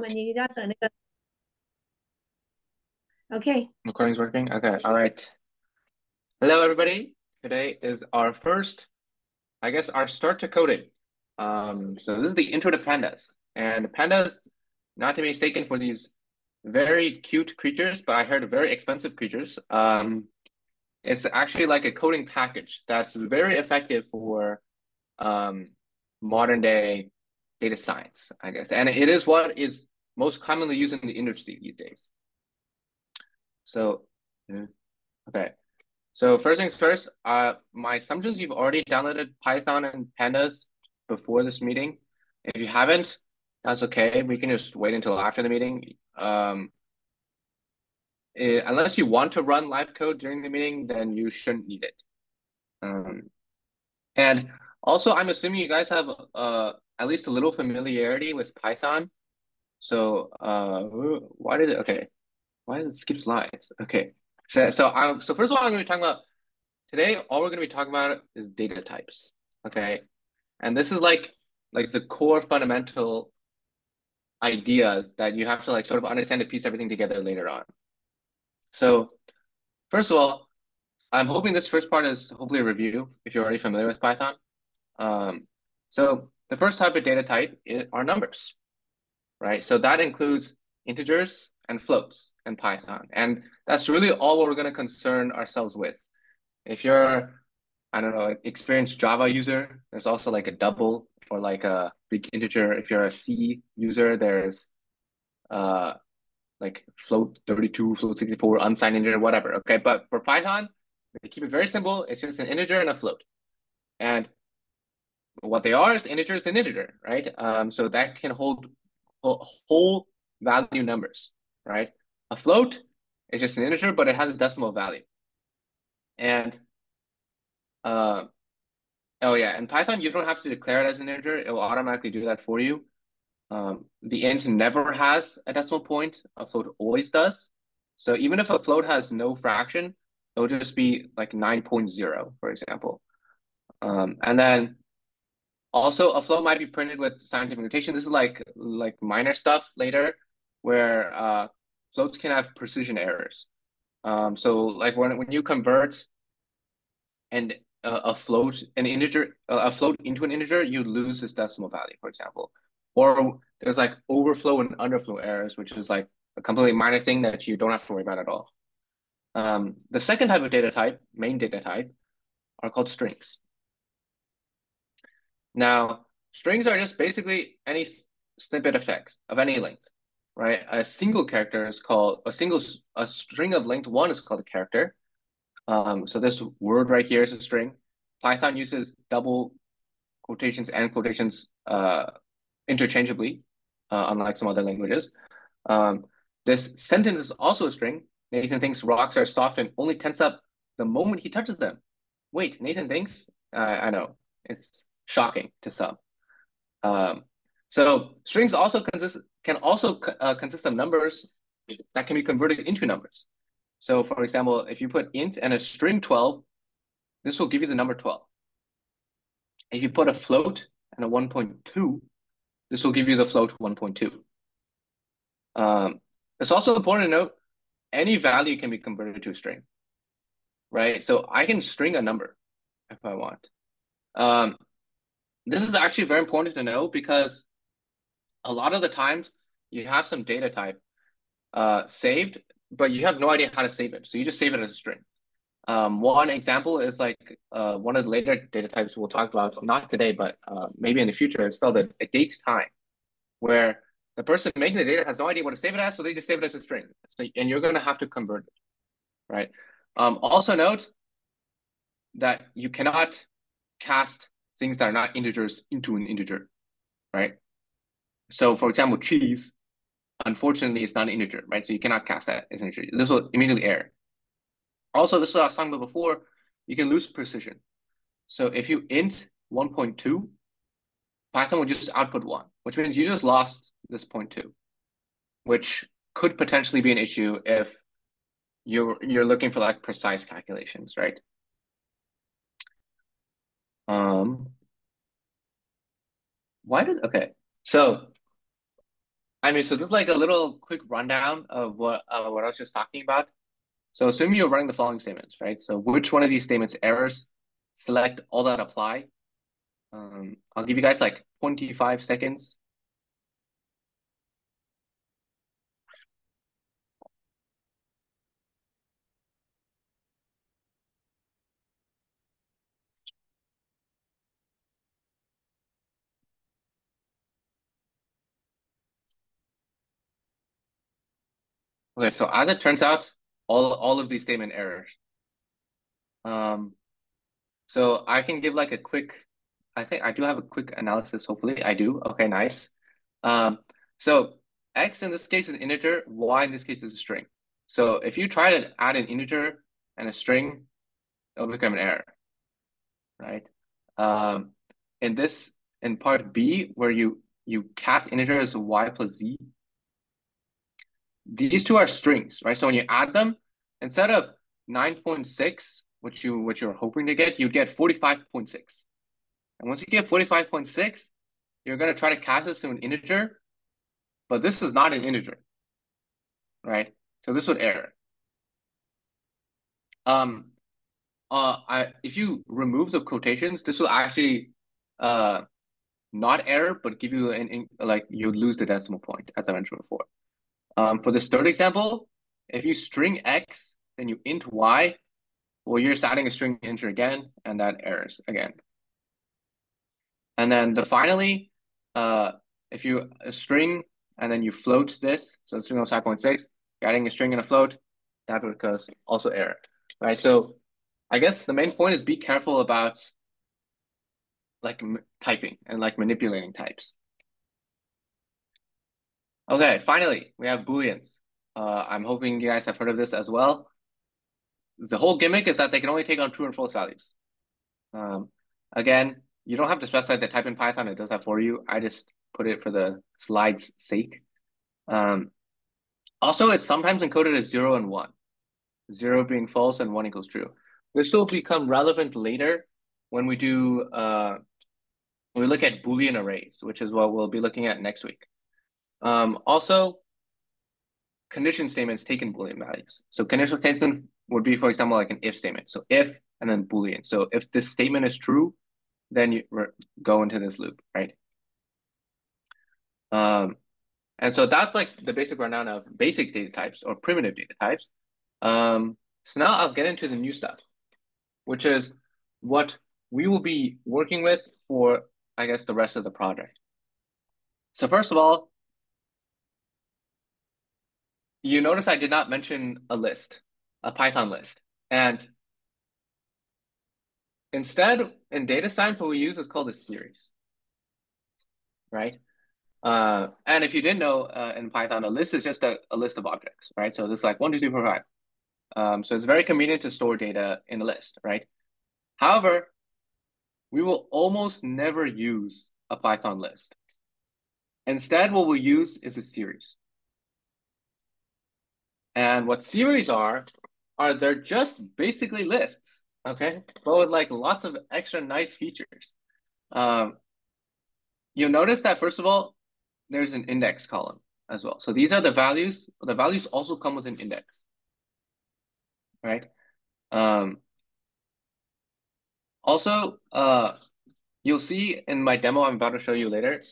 你要等那个。OK，Recording's working? Okay, all right. Hello, everybody. Today is our first, I guess, our start to coding. So this is the intro to pandas. And pandas, not to be mistaken for these very cute creatures, but I heard very expensive creatures. It's actually like a coding package that's very effective for um, modern day data science, I guess. And it is what is most commonly used in the industry these days. So, okay. So first things first, my assumptions you've already downloaded Python and Pandas before this meeting. If you haven't, that's okay. We can just wait until after the meeting. Unless you want to run live code during the meeting, then you shouldn't need it. And also, I'm assuming you guys have at least a little familiarity with Python. So why did it? Okay, why does it skip slides? Okay, so first of all, I'm going to be talking about. Today, all we're going to be talking about is data types, okay? And this is like the core fundamental ideas that you have to like sort of understand to piece everything together later on. So first of all, I'm hoping this first part is hopefully a review if you're already familiar with Python. Um, so the first type of data type are numbers, right? So that includes integers and floats in Python. And that's really all we're going to concern ourselves with. If you're I don't know, experienced Java user, there's also like a double or like a big integer. If you're a C user, there's uh like float 32, float 64, unsigned integer, whatever. Okay, but for Python, they keep it very simple. It's just an integer and a float. And what they are is integers and integer, right? So that can hold whole value numbers, right? A float is just an integer, but it has a decimal value. And uh, oh yeah, in Python, you don't have to declare it as an integer. It will automatically do that for you. The int never has a decimal point. A float always does. So even if a float has no fraction, it'll just be like 9.0, for example. And then also a float might be printed with scientific notation. This is like minor stuff later, where floats can have precision errors. So like when you convert and a float an integer a float into an integer, you lose this decimal value, for example. Or there's like overflow and underflow errors, which is like a completely minor thing that you don't have to worry about at all. The second type of data type, main data type, are called strings. Now, strings are just basically any snippet of text of any length, right? A single character is called a string of length one is called a character. So this word right here is a string. Python uses double quotations and quotations interchangeably, unlike some other languages. Um, this sentence is also a string. Nathan thinks rocks are soft and only tense up the moment he touches them. Wait, Nathan thinks? I know. It's shocking to some. Um, so strings also can also consist of numbers that can be converted into numbers. So for example, if you put int and a string 12, this will give you the number 12. If you put a float and a 1.2, this will give you the float 1.2. It's also important to note any value can be converted to a string, right? So I can string a number if I want. Um, this is actually very important to know because a lot of the times you have some data type saved, but you have no idea how to save it. So you just save it as a string. One example is like one of the later data types we'll talk about, not today, but maybe in the future. It's called a date time, where the person making the data has no idea what to save it as, so they just save it as a string. So, and you're going to have to convert it, right? Also note that you cannot cast things that are not integers into an integer, right? So, for example, cheese, unfortunately, is not an integer, right? So you cannot cast that as an integer. This will immediately error. Also, this is what I was talking about before. You can lose precision. So if you int 1.2, Python will just output 1, which means you just lost this 0.2, which could potentially be an issue if you're looking for like precise calculations, right? Um, why did okay? So I mean, so this is like a little quick rundown of what I was just talking about. So assume you're running the following statements, right? So which one of these statements errors? Select all that apply. I'll give you guys like 25 seconds. Okay, so as it turns out, all of these statement errors. Um, so I can give like a quick, I think I do have a quick analysis, hopefully. I do. Okay, nice. Um, so X in this case is an integer, Y in this case is a string. So if you try to add an integer and a string, it'll become an error, right? Um, in this, in part B, where you cast integer as Y plus Z, these two are strings, right? So when you add them, instead of 9.6, which you're hoping to get, you'd get 45.6. And once you get 45.6, you're gonna try to cast this to an integer, but this is not an integer, right? So this would error. Um, if you remove the quotations, this will actually uh not error, but give you like you lose the decimal point, as I mentioned before. For this third example, if you string X, then you int Y, well, you're just adding a string integer again, and that errors again. And then finally, uh, if you a string and then you float this, so string of 5.6, you're adding a string and a float, that would cause also error, right? So I guess the main point is be careful about like typing and like manipulating types. Okay, finally, we have Booleans. I'm hoping you guys have heard of this as well. The whole gimmick is that they can only take on true and false values. Um, Again, you don't have to specify the type in Python. It does that for you. I just put it for the slide's sake. Um, Also, it's sometimes encoded as 0 and 1. 0 being false and 1 equals true. This will become relevant later when we do when we look at Boolean arrays, which is what we'll be looking at next week. Also, condition statements take in Boolean values. So conditional statement would be, for example, like an if statement. So if and then Boolean. So if this statement is true, then you go into this loop, right? Um, and so that's like the basic rundown of basic data types or primitive data types. So now I'll get into the new stuff, which is what we will be working with for, I guess, the rest of the project. So first of all, you notice I did not mention a list, a Python list. And instead, in data science, what we use is called a series, right? And if you didn't know, in Python, a list is just a list of objects, right? So this is like 1, 2, 3, 4, 5. So it's very convenient to store data in a list, right? However, we will almost never use a Python list. Instead, what we'll use is a series. And what series are they're just basically lists, okay? But with like lots of extra nice features. Um, you'll notice that first of all, there's an index column as well. So these are the values. The values also come with an index, right? Um, Also, you'll see in my demo I'm about to show you later,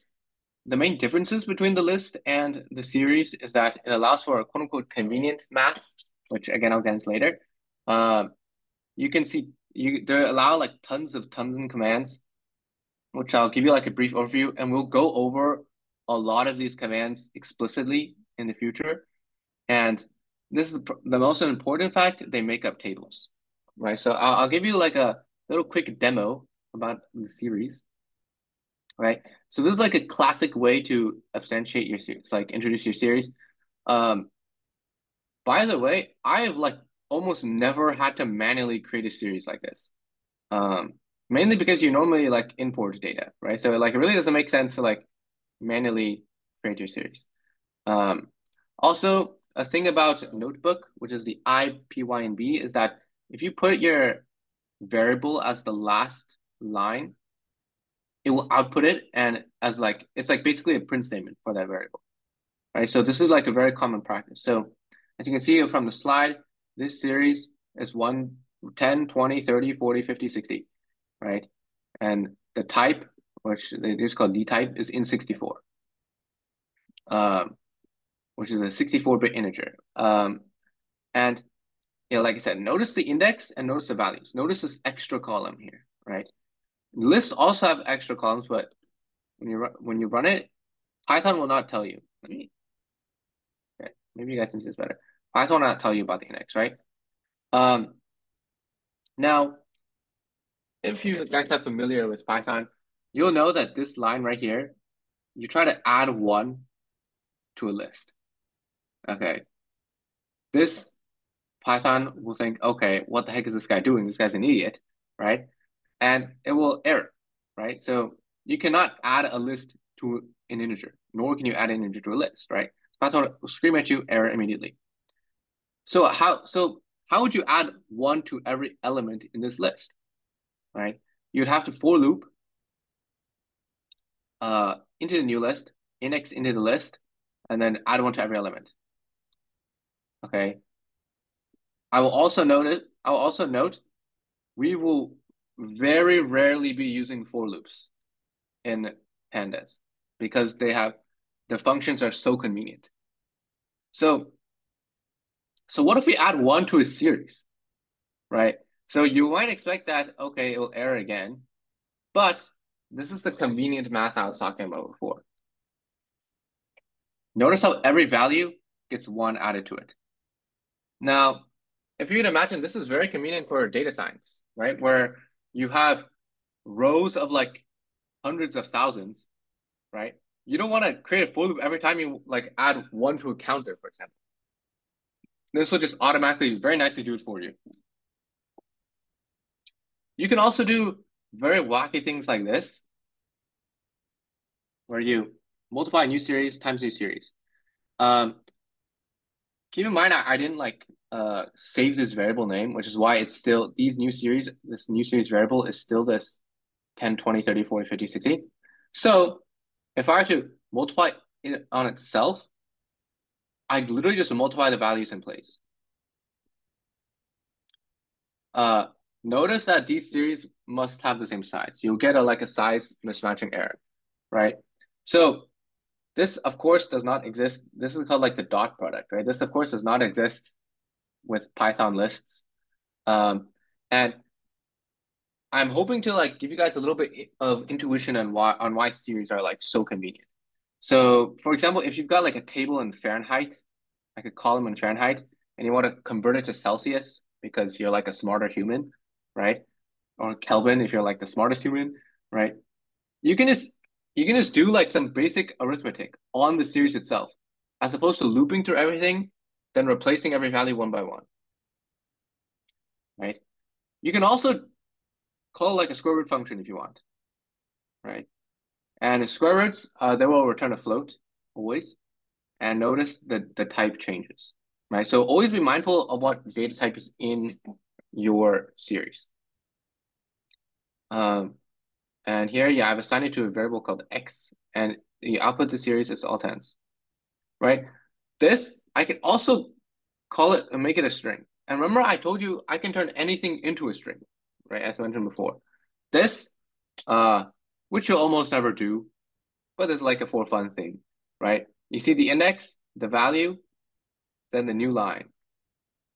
the main differences between the list and the series is that it allows for a quote unquote convenient math, which again I'll get into later. Um, you can see they allow like tons of commands, which I'll give you like a brief overview, and we'll go over a lot of these commands explicitly in the future. And this is the most important fact, they make up tables, right? So I'll give you like a little quick demo about the series, right? So this is like a classic way to substantiate your series, like introduce your series. Um, by the way, I have like almost never had to manually create a series like this. Um, Mainly because you normally like import data, right? So like it really doesn't make sense to like manually create your series. Also, a thing about Notebook, which is the I, P, Y, and B, is that if you put your variable as the last line, it will output it and as like it's like basically a print statement for that variable, right? So this is like a very common practice. So as you can see from the slide, this series is 1, 10, 20, 30, 40, 50, 60, right? And the type, which it is called D type, is in 64, um, which is a 64-bit integer. And like I said, notice the index and notice the values. Notice this extra column here, right? Lists also have extra columns, but when you run it, Python will not tell you. Okay, maybe you guys can see this better. Python will not tell you about the index, right? Um, Now, if you guys are familiar with Python, you'll know that this line right here, you try to add one to a list. Okay, this Python will think, okay, what the heck is this guy doing? This guy's an idiot, right? And it will error, right? So you cannot add a list to an integer, nor can you add an integer to a list, right? Python will scream at you, error immediately. So how would you add one to every element in this list, right? You'd have to for loop into the new list, index into the list, and then add one to every element. Okay. I will also note we will very rarely be using for loops in pandas because the functions are so convenient. So what if we add one to a series, right? So you might expect that, okay, it will error again, but this is the convenient math I was talking about before. Notice how every value gets one added to it. Now, if you can imagine, this is very convenient for data science, right? Where you have rows of like hundreds of thousands, right? You don't want to create a for loop every time you like add one to a counter, for example. This will just automatically very nicely do it for you. You can also do very wacky things like this, where you multiply a new series times new series. Keep in mind, I didn't like save this variable name, which is why it's still this new series variable is still this 10, 20, 30, 40, 50, 60. So if I were to multiply it on itself, I'd literally just multiply the values in place. Uh, Notice that these series must have the same size. You'll get like a size mismatching error, right? So this, of course, does not exist. This is called like the dot product, right? This, of course, does not exist with Python lists. And I'm hoping to like give you guys a little bit of intuition on why series are like so convenient. So, for example, if you've got like a table in Fahrenheit, like a column in Fahrenheit, and you want to convert it to Celsius because you're like a smarter human, right? Or Kelvin if you're like the smartest human, right? You can just you can just do like some basic arithmetic on the series itself, as opposed to looping through everything, then replacing every value one by one, right? You can also call like a square root function if you want, right? And in square roots, they will return a float always. And notice that the type changes, right? So always be mindful of what data type is in your series. And here, yeah, I've assigned it to a variable called x, and the output the series is all tens, right? This, I can also call it and make it a string. And remember, I told you I can turn anything into a string, right? As I mentioned before. This, which you'll almost never do, but it's like a for fun thing, right? You see the index, the value, then the new line,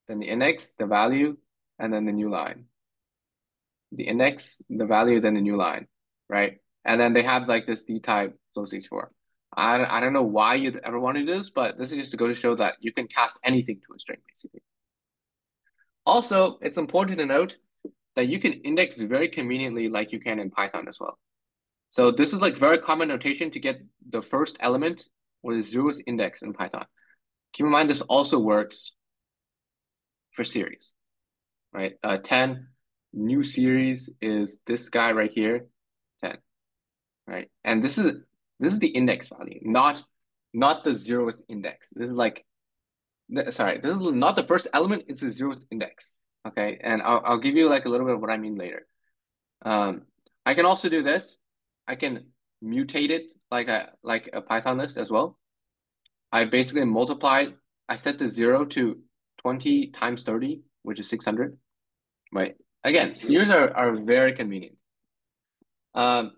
then the index, the value, and then the new line. The index, the value, then the new line, right? And then they have like this D type close for. I don't know why you'd ever want to do this, but this is just to go to show that you can cast anything to a string, basically. Also, it's important to note that you can index very conveniently like you can in Python as well. So this is like very common notation to get the first element or the zeroth index in Python. Keep in mind this also works for series, right? 10, new series is this guy right here, 10, right? And this is the index value, not the zeroth index. This is like, sorry, this is not the first element, it's the zeroth index. Okay, and I'll give you like a little bit of what I mean later. I can also do this. I can mutate it like a Python list as well. I basically multiplied, I set the 0 to 20 times 30, which is 600, right? Again, series are very convenient. Um,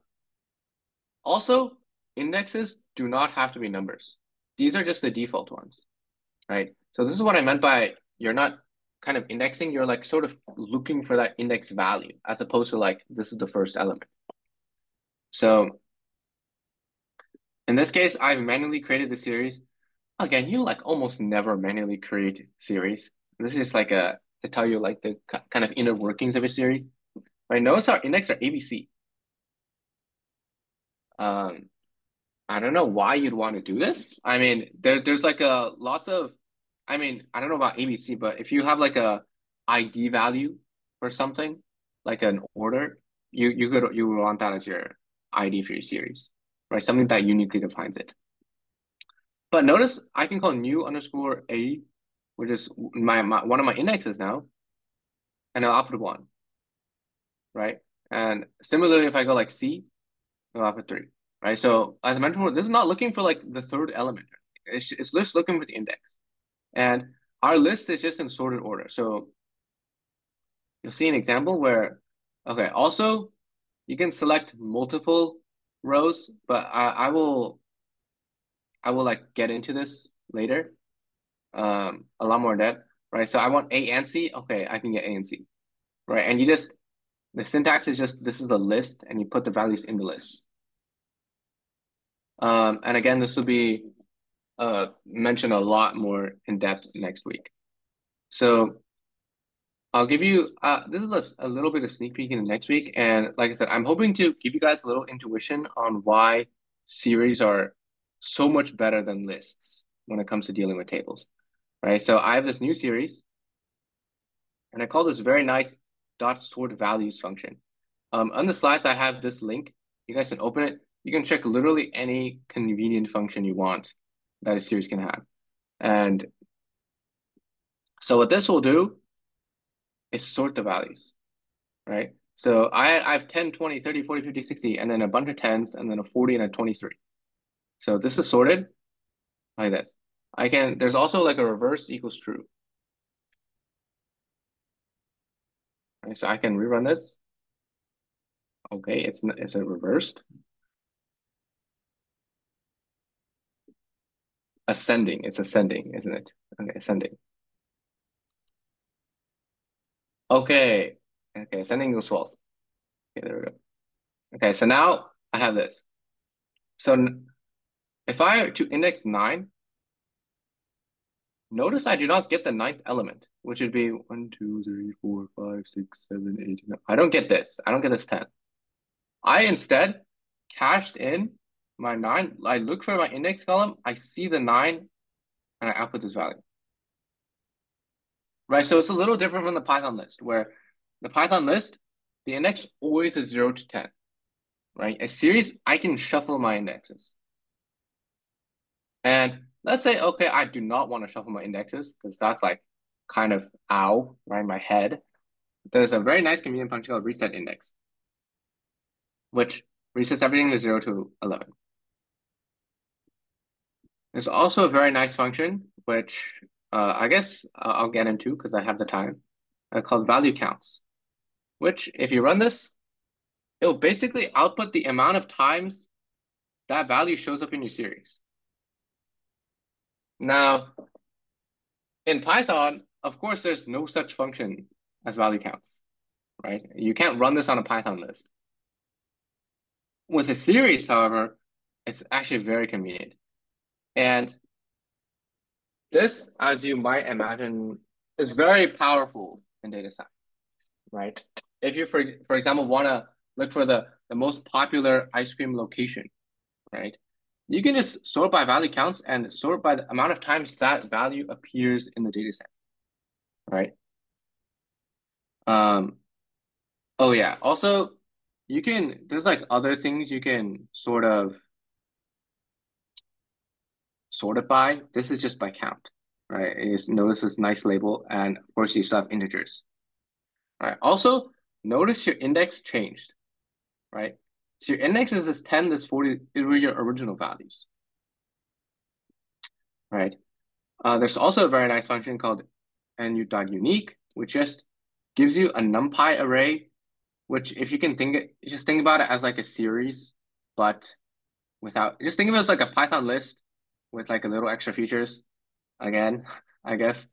Also, indexes do not have to be numbers. These are just the default ones, right? So this is what I meant by you're not kind of indexing, you're like sort of looking for that index value as opposed to like this is the first element. So in this case, I've manually created the series. Again, you like almost never manually create series. This is just like a to tell you like the kind of inner workings of a series. Right? Notice our index are ABC. Um, I don't know why you'd want to do this. I mean, there's like a lots of, I mean, I don't know about ABC, but if you have like a ID value or something, like an order, you would want that as your ID for your series, right? Something that uniquely defines it. But notice I can call new underscore A, which is my one of my indexes now, and I'll output one, right? And similarly, if I go like C, I'll output three, right? So as I mentioned before, this is not looking for like the third element. It's just looking for the index. And our list is just in sorted order. So you'll see an example where, okay, also you can select multiple rows, but I will like get into this later, a lot more in depth, right? So I want A and C. Okay, I can get A and C, right? And you just the syntax is just this is a list, and you put the values in the list. And again, this will be mentioned a lot more in depth next week. So I'll give you this is a little bit of sneak peek in next week. And like I said, I'm hoping to give you guys a little intuition on why series are so much better than lists when it comes to dealing with tables. Right. So I have this new series, and I call this very nice dot sort values function. On the slides, I have this link. You guys can open it. You can check literally any convenient function you want that a series can have. And so what this will do is sort the values, right? So I have 10, 20, 30, 40, 50, 60, and then a bunch of 10s, and then a 40 and a 23. So this is sorted like this. There's also like a reverse equals true. Right? So I can rerun this. Okay, it's a reversed. Ascending, it's ascending, isn't it? Okay, ascending. Okay, okay, ascending equals false. Okay, there we go. Okay, so now I have this. So if I were to index 9, notice I do not get the ninth element, which would be 1, 2, 3, 4, 5, 6, 7, 8, 9. I don't get this. I don't get this 10. I instead cashed in my 9. I look for my index column. I see the 9, and I output this value. Right, so it's a little different from the Python list, where the Python list, the index always is 0 to 10. Right? A series, I can shuffle my indexes. And let's say, okay, I do not want to shuffle my indexes because that's like kind of ow, right in my head. There's a very nice convenient function called reset index, which resets everything to 0 to 11. There's also a very nice function, which I guess I'll get into because I have the time, called value counts, which if you run this, it will basically output the amount of times that value shows up in your series. Now, in Python, of course, there's no such function as value counts, right? You can't run this on a Python list. With a series, however, it's actually very convenient. And this, as you might imagine, is very powerful in data science, right? If you, for example, want to look for the most popular ice cream location, right? You can just sort by value counts and sort by the amount of times that value appears in the data set, right? Um, oh yeah. Also, there's like other things you can sort of sort it by. This is just by count, right? You just notice this nice label, and of course you still have integers. All right. Also, notice your index changed, right? So your index is this 10, this 40, these were your original values. right? There's also a very nice function called nu.unique, which just gives you a NumPy array, which if you can just think about it as like a series, but just think of it as like a Python list with like a little extra features again, I guess,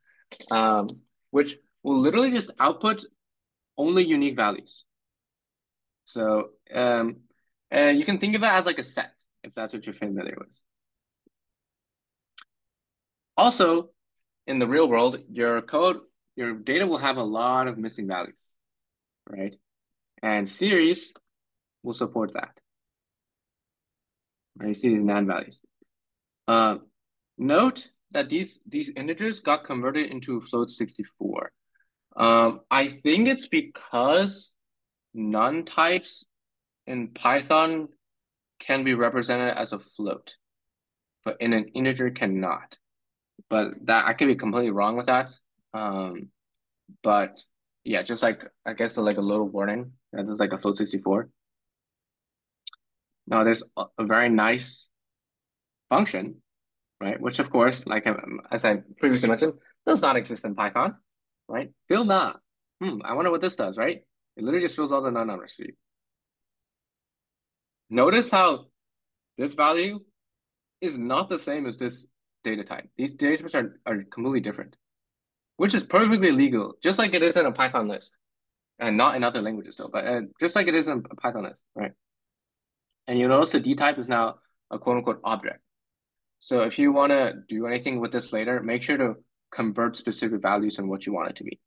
um, which will literally just output only unique values. So, you can think of it as like a set, if that's what you're familiar with. Also, in the real world, your data will have a lot of missing values, right? And series will support that. Right? You see these NaN values. Uh, Note that these integers got converted into float 64. I think it's because none types in Python can be represented as a float, but in an integer cannot. But that I could be completely wrong with that. Um, but yeah, just like I guess like a little warning that this is like a float 64. Now there's a very nice function, right? Which of course, like as I previously mentioned, does not exist in Python, right? Fill not. I wonder what this does, right? It literally just fills all the non-numbers for you. Notice how this value is not the same as this data type. These data types are completely different, which is perfectly legal, just like it is in a Python list, and not in other languages though, but just like it is in a Python list, right? And you notice the D type is now a quote unquote object. So if you want to do anything with this later, make sure to convert specific values and what you want it to be.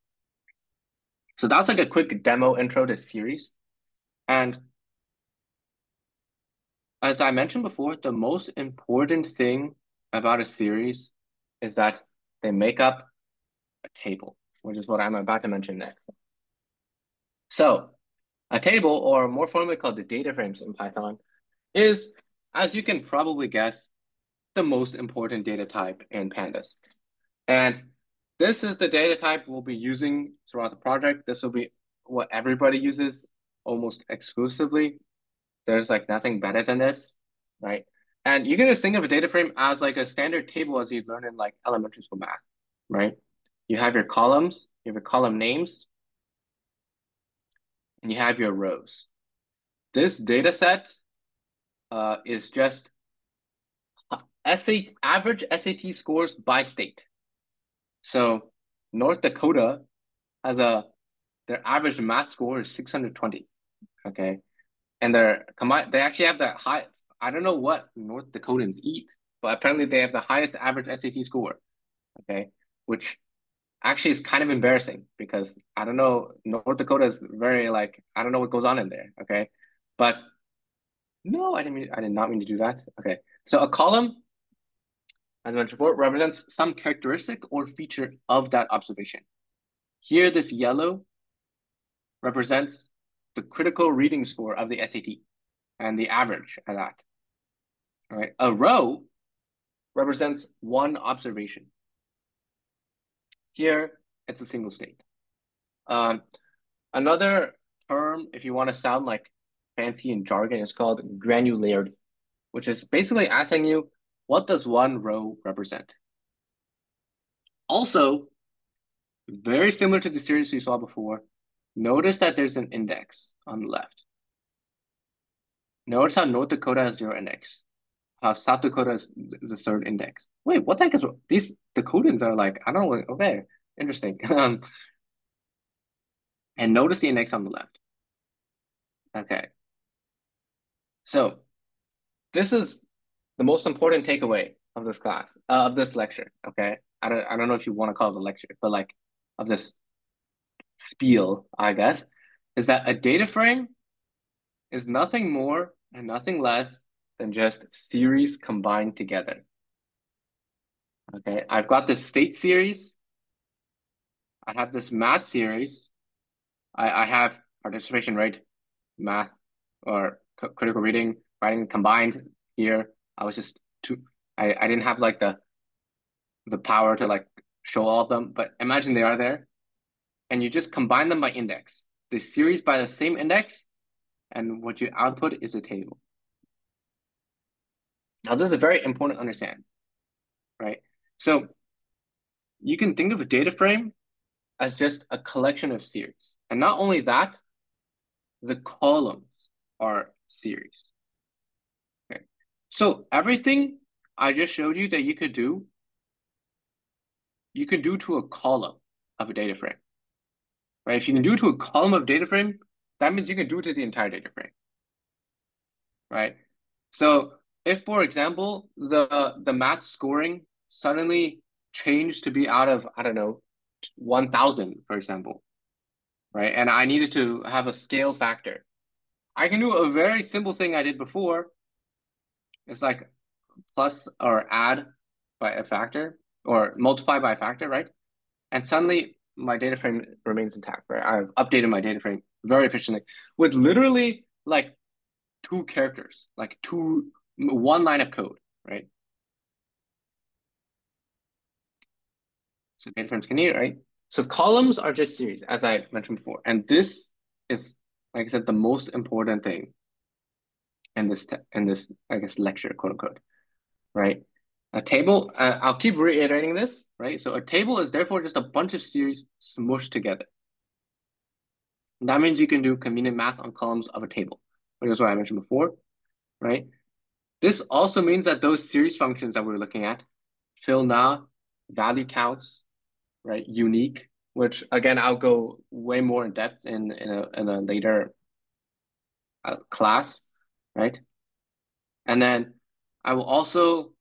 So that's like a quick demo intro to series. And as I mentioned before, the most important thing about a series is that they make up a table, which is what I'm about to mention next. So a table, or more formally called the data frames in Python, is, as you can probably guess, the most important data type in pandas. And this is the data type we'll be using throughout the project. This will be what everybody uses almost exclusively. There's like nothing better than this, right? And you can just think of a data frame as like a standard table as you learn in like elementary school math, right? You have your columns, you have your column names, and you have your rows. This data set is just average SAT scores by state. So North Dakota has their average math score is 620. Okay. And they actually have the high, I don't know what North Dakotans eat, but apparently they have the highest average SAT score. Okay. Which actually is kind of embarrassing because I don't know, North Dakota is very like, I don't know what goes on in there. Okay. But no, I did not mean to do that. Okay. So a column, as I mentioned before, represents some characteristic or feature of that observation. Here, this yellow represents the critical reading score of the SAT and the average of that. All right. A row represents one observation. Here, it's a single state. Um, Another term, if you want to sound like fancy and jargon, is called granularity, which is basically asking you, what does one row represent? Also, very similar to the series we saw before, notice that there's an index on the left. Notice how North Dakota has 0 index. How South Dakota is the third index. Wait, what the heck is these Dakotans are like? I don't know. Okay, interesting. And notice the index on the left. Okay, so this is the most important takeaway of this class, of this lecture. Okay, I don't know if you want to call it a lecture, but like of this spiel, I guess, is that a data frame is nothing more and nothing less than just series combined together. Okay, I've got this state series. I have this math series. I have participation rate, math, or critical reading, writing combined here. I was just I didn't have like the power to like show all of them, but imagine they are there, and you just combine them by index. The series by the same index, and what you output is a table. Now, this is very important to understand, right? So you can think of a data frame as just a collection of series. And not only that, the columns are series. Okay. So everything I just showed you that you could do to a column of a data frame, right? If you can do it to a column of data frame, that means you can do it to the entire data frame, right? So if, for example, the math scoring suddenly changed to be out of, I don't know, 1,000, for example, right? And I needed to have a scale factor. I can do a very simple thing I did before. It's like plus or add by a factor or multiply by a factor, right? And suddenly my data frame remains intact, right? I've updated my data frame very efficiently with literally like two characters, like one line of code, right? So data frames can eat, right? So columns are just series, as I mentioned before. And this is, like I said, the most important thing in this, I guess, lecture, quote unquote, right? A table, I'll keep reiterating this, right? So a table is therefore just a bunch of series smushed together. That means you can do convenient math on columns of a table, which is what I mentioned before, right? This also means that those series functions that we're looking at, fill now, value counts, right? Unique, which again, I'll go way more in depth in a later class, right? And then I will also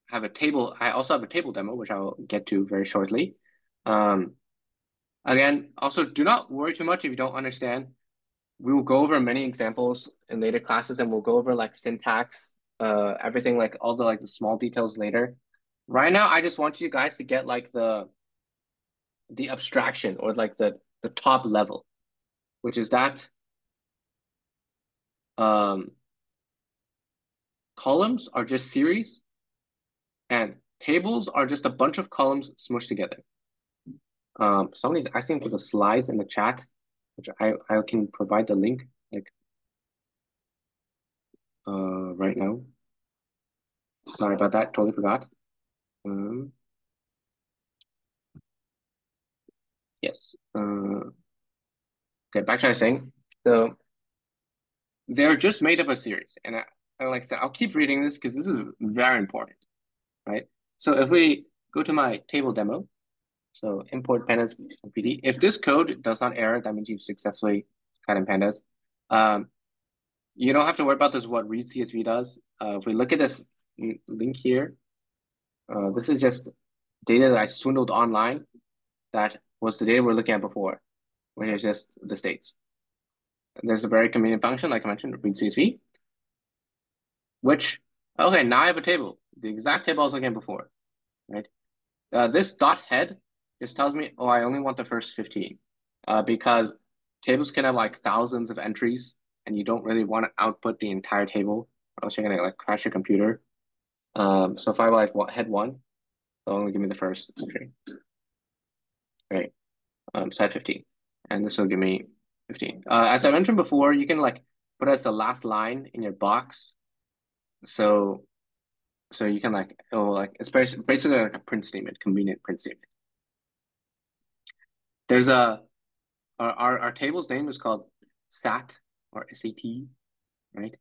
have a table. I also have a table demo, which I will get to very shortly. Um, Again, also do not worry too much if you don't understand. We will go over many examples in later classes, and we'll go over like syntax, everything, like all the small details later. Right now, I just want you guys to get like the abstraction or like the top level, which is that um, columns are just series and tables are just a bunch of columns smushed together. Somebody's asking for the slides in the chat, which I can provide the link like right now. Sorry about that, totally forgot. Um, yes. Okay, back to what I was saying. So they're just made up a series, and like I said, I'll keep reading this because this is very important, right? So if we go to my table demo, so import pandas PD. If this code does not error, that means you've successfully cut in pandas. Um, you don't have to worry about this. What read CSV does. If we look at this link here, this is just data that I swindled online. That was the data we're looking at before, which is just the states. There's a very convenient function, like I mentioned, read CSV, which, okay, now I have a table, the exact table I was looking at before, right? This dot head just tells me, oh, I only want the first 15, because tables can have like thousands of entries, and you don't really want to output the entire table, or else you're gonna like crash your computer. So if I like head one, it'll only give me the first entry, right? So head 15, and this will give me 15. As I mentioned before, you can like put as the last line in your box, so you can like, oh, like it's basically like a print statement, convenient print statement. There's our table's name is called SAT or SAT, right?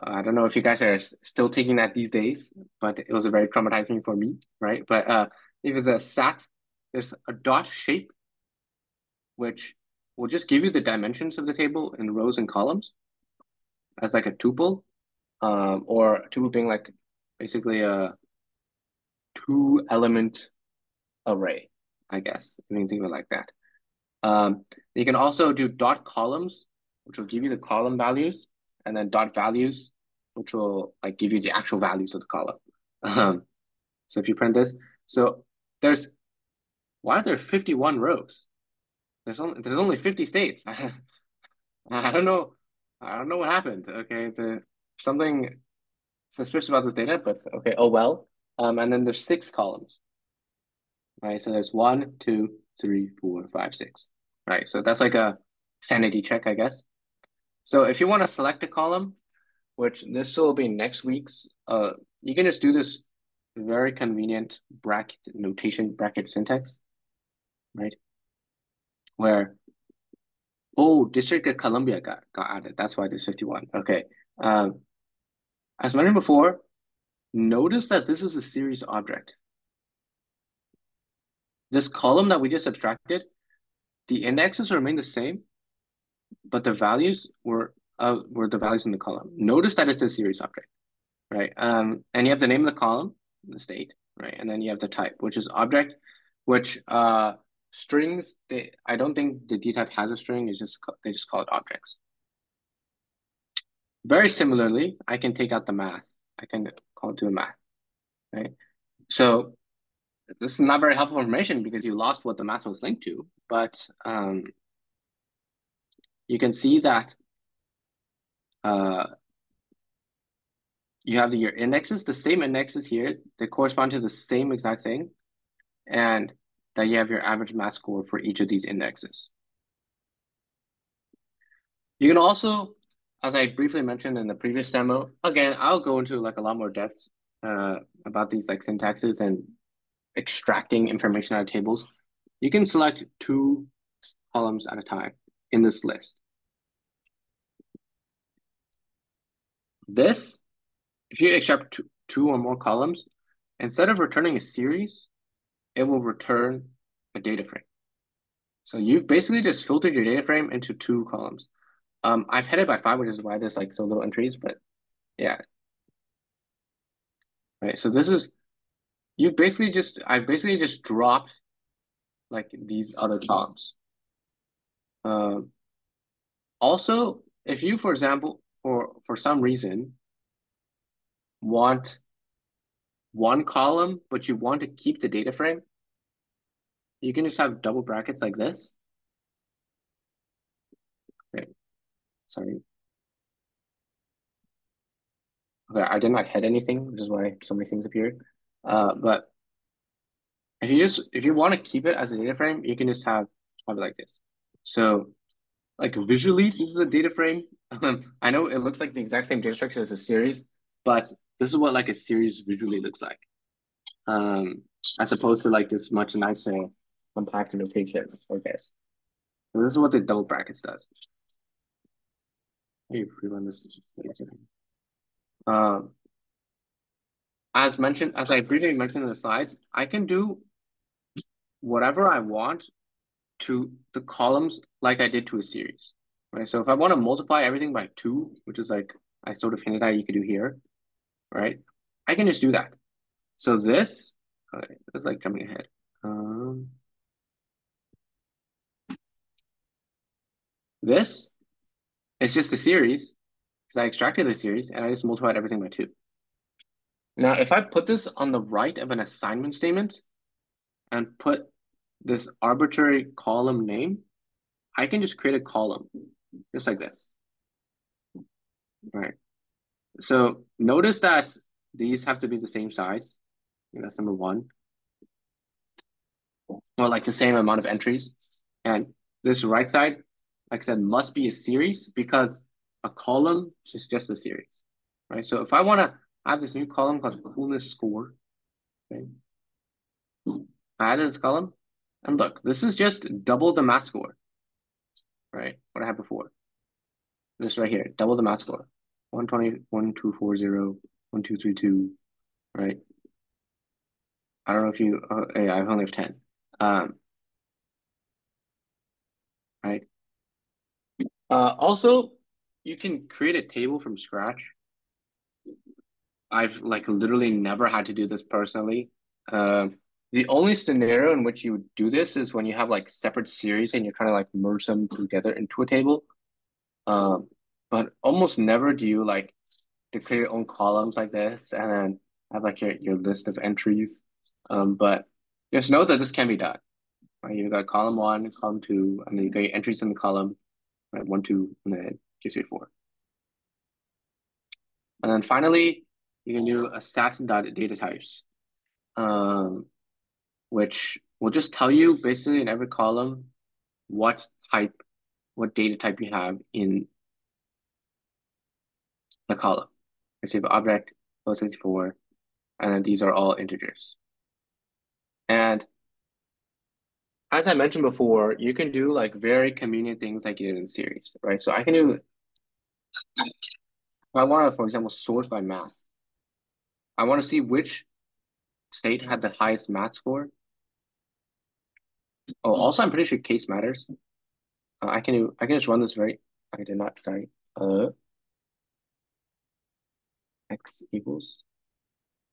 I don't know if you guys are still taking that these days, but it was a very traumatizing for me, right? But if it's a SAT, there's a dot shape, which will just give you the dimensions of the table in rows and columns as like a tuple, or a tuple being like basically a two-element array, I guess. You can think of it like that. You can also do dot columns, which will give you the column values, and then dot values, which will like give you the actual values of the column. So if you print this, so there's why are there 51 rows? There's only 50 states. I don't know. I don't know what happened. Okay, something suspicious about this data, but okay, oh well. And then there's 6 columns. Right, so there's 1, 2, 3, 4, 5, 6. Right, so that's like a sanity check, I guess. So if you want to select a column, which this will be next week's, you can just do this very convenient bracket notation, bracket syntax, right? Where, oh, District of Columbia got added. That's why there's 51. Okay. Um, as mentioned before, notice that this is a series object. This column that we just abstracted, the indexes remain the same, but the values were the values in the column. Notice that it's a series object, right? And you have the name of the column, the state, right? And then you have the type, which is object, which strings, I don't think the D type has a string, they just call it objects. Very similarly, I can take out the math. I can call it to the math, right? So this is not very helpful information because you lost what the math was linked to, but you can see that you have your indexes, the same indexes here, they correspond to the same exact thing, and that you have your average math score for each of these indexes. You can also, as I briefly mentioned in the previous demo, again, I'll go into like a lot more depth about these like syntaxes and extracting information out of tables. You can select 2 columns at a time in this list. This, if you extract two or more columns, instead of returning a series, it will return a data frame. So you've basically just filtered your data frame into 2 columns. I've headed by 5, which is why there's like so little entries, but yeah. Right. So this is I've basically just dropped like these other columns. Also, if you, for example, for some reason want 1 column, but you want to keep the data frame, you can just have double brackets like this. Okay, sorry. Okay, I did not head anything, which is why so many things appeared. But if you want to keep it as a data frame, you can just have it like this. So like visually, this is the data frame. I know it looks like the exact same data structure as a series, but this is what like a series visually looks like. As opposed to like this much nicer compact notation, I guess. So this is what the double brackets does. Let me rerun this. Um, as mentioned, as I briefly mentioned in the slides, I can do whatever I want to the columns like I did to a series, right? So if I want to multiply everything by 2, which is like I sort of hinted at you could do here, right? I can just do that. So this, okay, it's like jumping ahead. This is just a series because I extracted the series and I just multiplied everything by 2. Now, if I put this on the right of an assignment statement and put this arbitrary column name, I can just create a column just like this. All right. So notice that these have to be the same size. That's number 1. Or like the same amount of entries. And this right side, like I said, must be a series because a column is just a series, right? So if I want to have this new column called coolness score, okay, I added this column, and look, this is just double the math score, right? What I had before. This right here, double the math score. 120, 1240, 1232, right? I don't know if you, yeah, I only have 10. Right. Also, you can create a table from scratch. I've like literally never had to do this personally. The only scenario in which you would do this is when you have like separate series and you're trying to like merge them together into a table. But almost never do you like declare your own columns like this and then have like your list of entries. But just note that this can be done. Right? You've got column 1, column 2, and then you got your entries in the column, right? 1, 2, and then gives you 4. And then finally, you can do a stat.data types, which will just tell you basically in every column what data type you have in the column. Let's say object, 64, and then these are all integers. And as I mentioned before, you can do like very convenient things like you did in series, right? So I can do, if I want to, for example, sort by math, I want to see which state had the highest math score. Oh, also, I'm pretty sure case matters. I can just run this very, I did not, sorry. X equals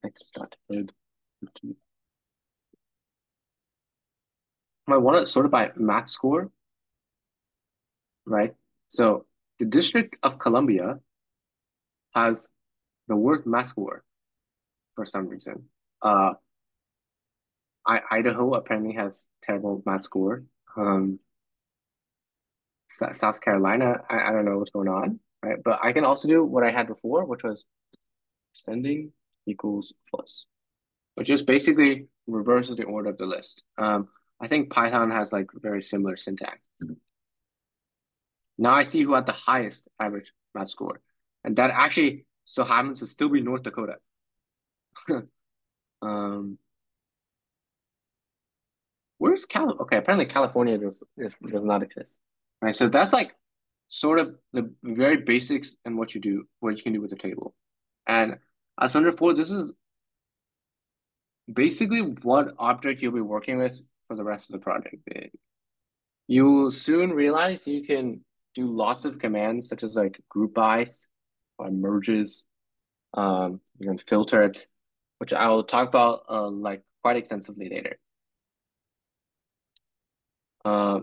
X dot id. I want it sorted by math score, right? So the District of Columbia has the worst math score for some reason. Uh, Idaho apparently has terrible math score. Um, South Carolina, I don't know what's going on, right? But I can also do what I had before, which was ascending equals plus, which just basically reverses the order of the list. I think Python has like very similar syntax. Now I see who had the highest average math score, and that actually so happens to still be North Dakota. Um, where's Cal? Okay, apparently California does not exist. Right, so that's like sort of the very basics and what you do, what you can do with the table. And as mentioned before, this is basically what object you'll be working with for the rest of the project. You'll soon realize you can do lots of commands such as like group bys or merges. You can filter it, which I will talk about like quite extensively later.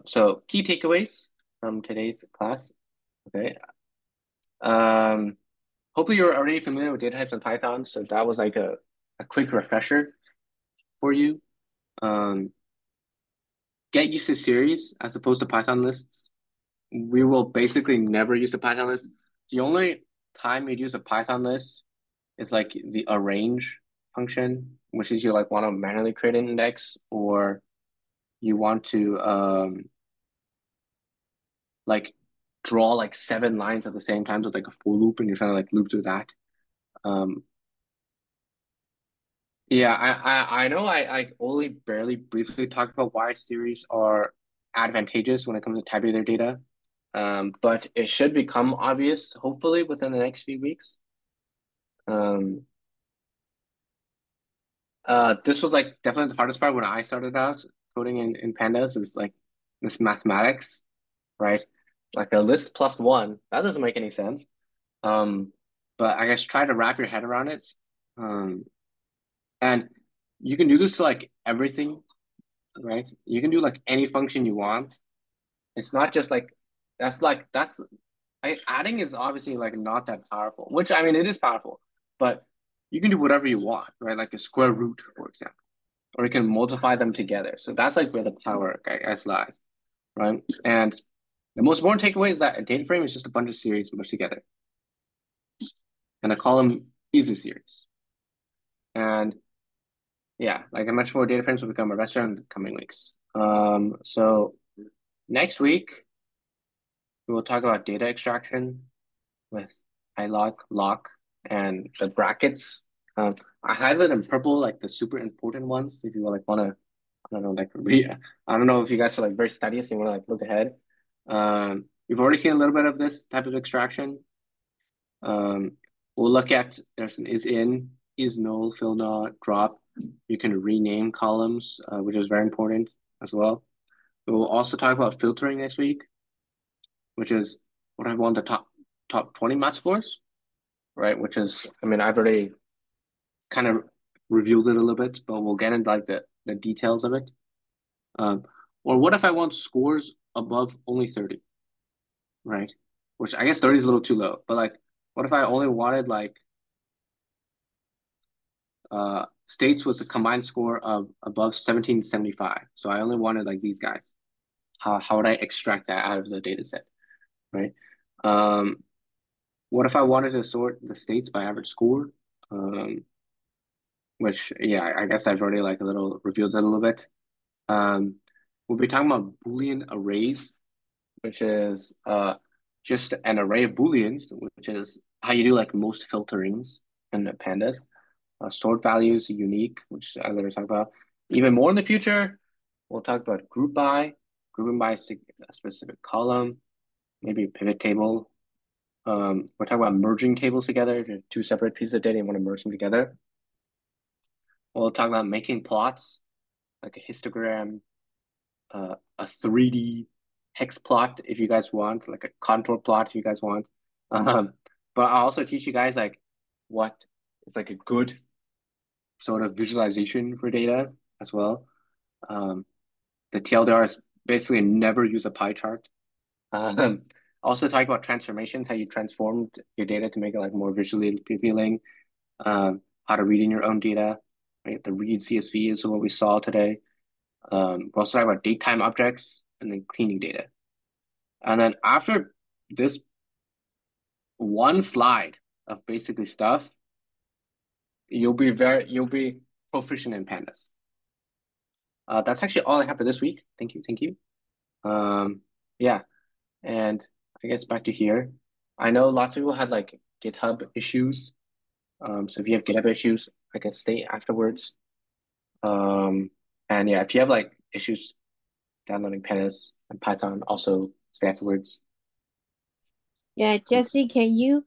So key takeaways from today's class. Okay. Um, Hopefully you're already familiar with data types in Python, so that was like a quick refresher for you. Um, get used to series as opposed to Python lists. We will basically never use a Python list. The only time you'd use a Python list is like the arrange function, which is you like want to manually create an index, or you want to like draw like 7 lines at the same time with like a for loop and you're trying to like loop through that. Um, yeah, I know I only barely briefly talked about why series are advantageous when it comes to tabular data. But it should become obvious, hopefully, within the next few weeks. Um, this was like definitely the hardest part when I started out coding in pandas is like this mathematics, right? Like a list plus one, that doesn't make any sense. Um, but I guess try to wrap your head around it. Um, and you can do this to like everything, right? You can do like any function you want. It's not just that's adding is obviously like not that powerful, which I mean it is powerful, but you can do whatever you want, right? Like a square root, for example, or you can multiply them together. So that's like where the power, I guess, lies, right? And the most important takeaway is that a data frame is just a bunch of series mushed together, and a column is a series. And yeah, like I mentioned before, data frames will become a restaurant in the coming weeks. So next week we will talk about data extraction with iLog, lock, and the brackets. I highlighted in purple like the super important ones. If you like want to, I don't know, like read. I don't know if you guys are like very studious and want to like look ahead. We've already seen a little bit of this type of extraction. Um, we'll look at there's an is in, is null, fill not, drop. You can rename columns, which is very important as well. We'll also talk about filtering next week, which is what I want the top 20 math scores, right? Which is, I mean, I've already kind of revealed it a little bit, but we'll get into like the details of it. Um, or what if I want scores above only 30, right? Which I guess 30 is a little too low, but like, what if I only wanted like states with a combined score of above 1775? So I only wanted like these guys. How would I extract that out of the data set, right? Um, what if I wanted to sort the states by average score? Which yeah, I guess I've already like a little revealed it a little bit. Um, we'll be talking about Boolean arrays, which is just an array of Booleans, which is how you do like most filterings in the pandas. Sort values, unique, which I later talk about. Even more in the future, we'll talk about group by, grouping by a specific column, maybe a pivot table. We're talking about merging tables together, two separate pieces of data, and want to merge them together. We'll talk about making plots, like a histogram, a 3D hex plot if you guys want, like a contour plot if you guys want. Um, but I'll also teach you guys like what is like a good sort of visualization for data as well. Um, the TLDR is basically never use a pie chart. Um, also talk about transformations, how you transformed your data to make it like more visually appealing. How to read in your own data, right? The read CSV is what we saw today. We'll also talk about date time objects and then cleaning data. And then after this one slide of basically stuff, you'll be proficient in pandas. That's actually all I have for this week. Thank you, thank you. Yeah, and I guess back to here. I know lots of people had like GitHub issues. So if you have GitHub issues, I can stay afterwards. Um, and yeah, if you have like issues downloading pandas and Python, also stay afterwards. Yeah, Jesse, can you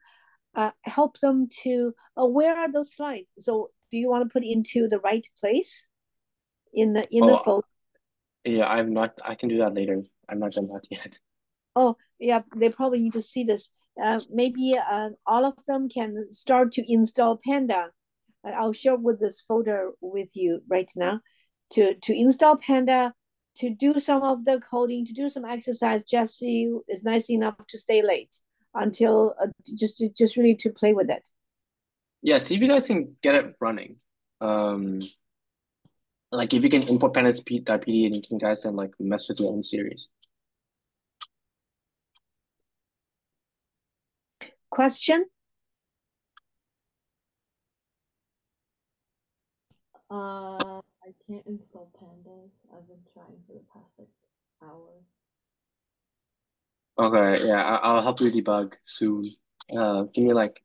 help them to where are those slides? So do you want to put it into the right place in the Oh, folder? yeah, I'm not. I can do that later. I'm not done that yet. Oh, yeah, they probably need to see this. Maybe all of them can start to install Panda. I'll share with this folder with you right now to install Panda, to do some of the coding, to do some exercise. Jesse is nice enough to stay late until just really to play with it. Yeah, see if you guys can get it running. Um, like if you can import pandas.pd and you can guys then like mess with your own series. Question? I can't install pandas. I've been trying for the past like hour. Okay, yeah, I'll help you debug soon. Give me like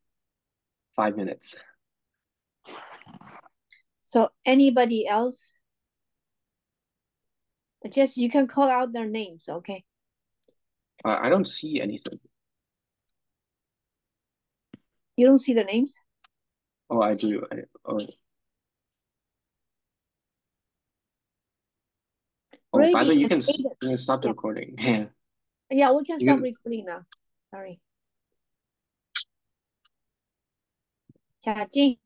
5 minutes. So anybody else? Just you can call out their names, okay? I don't see anything. You don't see the names? Oh, I do. Oh, by the way, Brady and Aiden. you can stop the Yeah, recording. Yeah, yeah, we can you stop can. recording now. Sorry. 小静